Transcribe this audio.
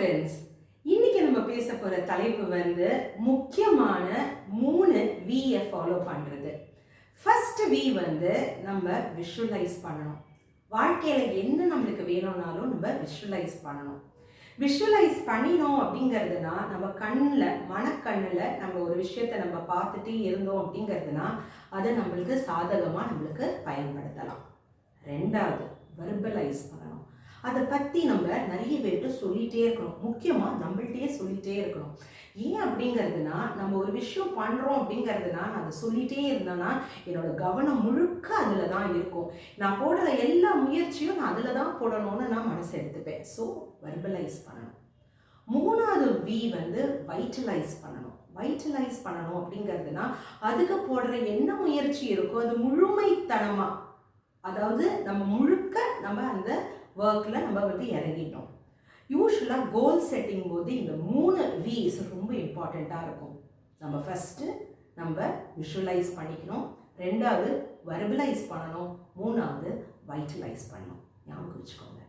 Friends, இன்னைக்கு நம்ம பேச போற தலைப்பு வந்து முக்கியமான 3 வியை ஃபாலோ பண்றது. ஃபர்ஸ்ட் வி வந்து நம்ம விஷுவலைஸ் பண்ணணும். வாழ்க்கையில என்ன நம்மளுக்கு வேணும்னாலும் நம்ம விஷுவலைஸ் பண்ணணும். விஷுவலைஸ் பண்ணினோம் அப்படிங்கிறதுனா நம்ம கண்ணில் மனக்கண்ணில் நம்ம ஒரு விஷயத்தை நம்ம பார்த்துட்டே இருந்தோம் அப்படிங்கிறதுனா அதை நம்மளுக்கு சாதகமாக நம்மளுக்கு பயன்படுத்தலாம். ரெண்டாவது, வெர்பலைஸ் பண்ணணும். அதை பற்றி நம்ம நிறைய பேர்கிட்ட சொல்லிகிட்டே இருக்கணும். முக்கியமாக நம்மள்கிட்டயே சொல்லிகிட்டே இருக்கணும். ஏன் அப்படிங்கிறதுனா நம்ம ஒரு விஷயம் பண்ணுறோம் அப்படிங்கிறதுனா நான் அதை சொல்லிகிட்டே இருந்தேன்னா என்னோட கவனம் முழுக்க அதில் தான் இருக்கும். நான் போடுற எல்லா முயற்சியும் நான் அதில் தான் போடணும்னு நான் மனசு எடுத்துப்பேன். ஸோ வெர்பலைஸ் பண்ணணும். மூணாவது வி வந்து வைட்டலைஸ் பண்ணணும். வைட்டலைஸ் பண்ணணும் அப்படிங்கிறதுனா அதுக்கு போடுற என்ன முயற்சி இருக்கோ அது முழுமைத்தனமாக, அதாவது நம்ம முழுக்க நம்ம அந்த ஒர்க்கில் நம்ம வந்து இறங்கிட்டோம். யூஸ்வலாக கோல் செட்டிங் போது இந்த 3 விஸ் ரொம்ப இம்பார்ட்டண்ட்டாக இருக்கும். நம்ம ஃபஸ்ட்டு நம்ம விஷுவலைஸ் பண்ணிக்கணும், ரெண்டாவது வெர்பலைஸ் பண்ணணும், மூணாவது வைட்டலைஸ் பண்ணணும். ஞாபகம் வச்சுக்கோங்க.